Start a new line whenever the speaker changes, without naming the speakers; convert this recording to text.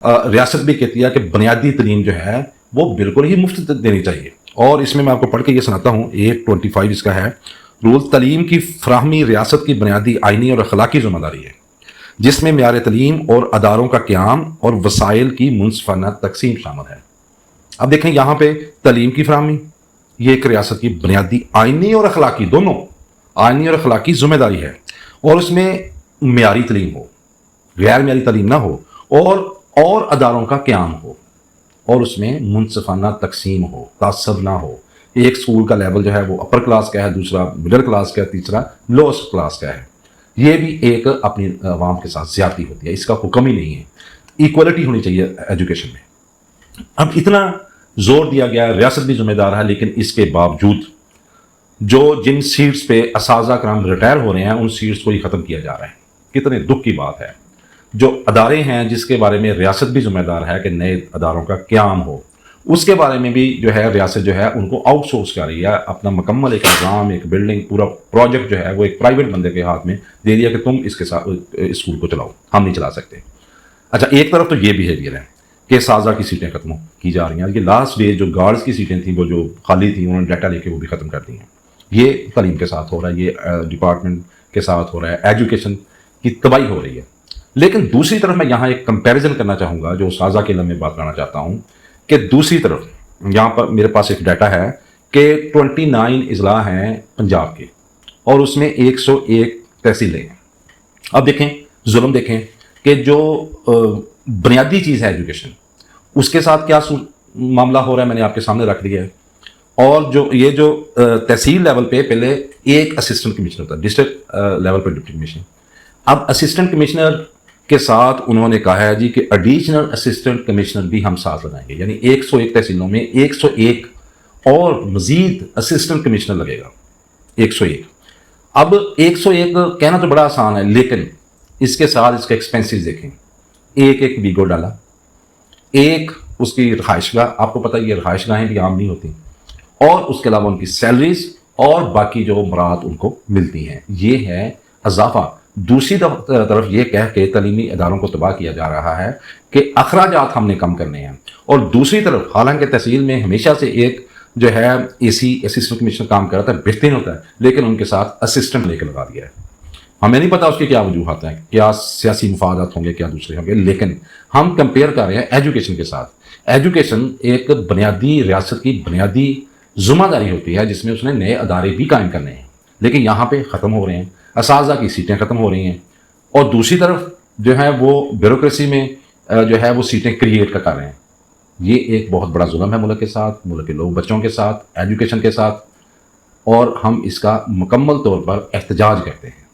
ریاست بھی کہتی ہے کہ بنیادی تعلیم جو ہے وہ بالکل ہی مفت دینی چاہیے، اور اس میں آپ کو پڑھ کے یہ سناتا ہوں، 825 اس کا ہے رول: تعلیم کی فراہمی ریاست کی بنیادی آئینی اور اخلاقی ذمہ داری ہے، جس میں معیار تعلیم اور اداروں کا قیام اور وسائل کی منصفانہ تقسیم شامل ہے۔ اب دیکھیں یہاں پہ تعلیم کی فراہمی، یہ ایک ریاست کی بنیادی آئینی اور اخلاقی، دونوں آئینی اور اخلاقی ذمہ داری ہے، اور اس میں معیاری تعلیم ہو، غیر معیاری تعلیم نہ ہو، اور اداروں کا قیام ہو، اور اس میں منصفانہ تقسیم ہو، تعصب نہ ہو۔ ایک سکول کا لیول جو ہے وہ اپر کلاس کا ہے، دوسرا مڈل کلاس کا ہے، تیسرا لوسٹ کلاس کا ہے۔ یہ بھی ایک اپنی عوام کے ساتھ زیادتی ہوتی ہے، اس کا حکم ہی نہیں ہے۔ ایکوالٹی ہونی چاہیے ایجوکیشن میں۔ اب اتنا زور دیا گیا ہے، ریاست بھی ذمہ دار ہے، لیکن اس کے باوجود جن سیٹس پہ اساتذہ کرام ریٹائر ہو رہے ہیں، ان سیٹس کو ہی ختم کیا جا رہا ہے۔ کتنے دکھ کی بات ہے۔ جو ادارے ہیں جس کے بارے میں ریاست بھی ذمہ دار ہے کہ نئے اداروں کا قیام ہو، اس کے بارے میں بھی جو ہے ریاست جو ہے ان کو آؤٹ سورس کر رہی ہے، اپنا مکمل ایک نظام، ایک بلڈنگ، پورا پروجیکٹ جو ہے وہ ایک پرائیویٹ بندے کے ہاتھ میں دے دیا کہ تم اس کے ساتھ اسکول کو چلاؤ، ہم نہیں چلا سکتے۔ اچھا، ایک طرف تو یہ بیہیویئر ہے کہ اساتذہ کی سیٹیں ختم کی جا رہی ہیں۔ یہ لاسٹ ڈے جو گارڈز کی سیٹیں تھیں وہ جو خالی تھیں، انہوں نے ڈیٹا لے کے وہ بھی ختم کر دی ہیں۔ یہ تعلیم کے ساتھ ہو رہا ہے، یہ ڈپارٹمنٹ کے ساتھ ہو رہا ہے، ایجوکیشن کی تباہی ہو رہی ہے۔ لیکن دوسری طرف میں یہاں ایک کمپیریزن کرنا چاہوں گا، جو اساتذہ کے علم میں بات کرنا چاہتا ہوں، کہ دوسری طرف یہاں پر میرے پاس ایک ڈیٹا ہے کہ 29 اضلاع ہیں پنجاب کے، اور اس میں 101 تحصیلیں ہیں۔ اب دیکھیں ظلم، دیکھیں کہ جو بنیادی چیز ہے ایجوکیشن، اس کے ساتھ کیا معاملہ ہو رہا ہے، میں نے آپ کے سامنے رکھ دیا ہے۔ اور یہ جو تحصیل لیول پہ پہلے ایک اسسٹنٹ کمشنر تھا، ڈسٹرکٹ لیول پہ ڈپٹی کمشنر، اب اسسٹنٹ کمشنر کے ساتھ انہوں نے کہا ہے جی کہ ایڈیشنل اسسٹنٹ کمشنر بھی ہم ساتھ لگائیں گے، یعنی 101 تحصیلوں میں 101 اور مزید اسسٹنٹ کمشنر لگے گا، 101۔ اب 101 کہنا تو بڑا آسان ہے، لیکن اس کے ساتھ اس کے ایکسپینسز دیکھیں۔ ایک ویگو ڈالا، ایک اس کی رہائش گاہ، آپ کو پتہ یہ رہائش گاہیں بھی عام نہیں ہوتی، اور اس کے علاوہ ان کی سیلریز اور باقی جو مراد ان کو ملتی ہیں، یہ ہے اضافہ۔ دوسری طرف یہ کہہ کے تعلیمی اداروں کو تباہ کیا جا رہا ہے کہ اخراجات ہم نے کم کرنے ہیں، اور دوسری طرف حالانکہ تحصیل میں ہمیشہ سے ایک جو ہے اسسٹنٹ کمشنر کام کرتا ہے، بہترین ہوتا ہے، لیکن ان کے ساتھ اسسٹنٹ لے کے لگا دیا ہے۔ ہمیں نہیں پتا اس کے کیا وجوہات ہیں، کیا سیاسی مفادات ہوں گے، کیا دوسرے ہوں گے، لیکن ہم کمپیئر کر رہے ہیں ایجوکیشن کے ساتھ۔ ایجوکیشن ایک بنیادی ریاست کی بنیادی ذمہ داری ہوتی ہے، جس میں اس نے نئے ادارے بھی قائم کرنے ہیں، لیکن یہاں پہ ختم ہو رہے ہیں، اساتذہ کی سیٹیں ختم ہو رہی ہیں، اور دوسری طرف جو ہے وہ بیوروکریسی میں جو ہے وہ سیٹیں کریٹ کر رہے ہیں۔ یہ ایک بہت بڑا ظلم ہے ملک کے ساتھ، ملک کے لوگ بچوں کے ساتھ، ایجوکیشن کے ساتھ، اور ہم اس کا مکمل طور پر احتجاج کرتے ہیں۔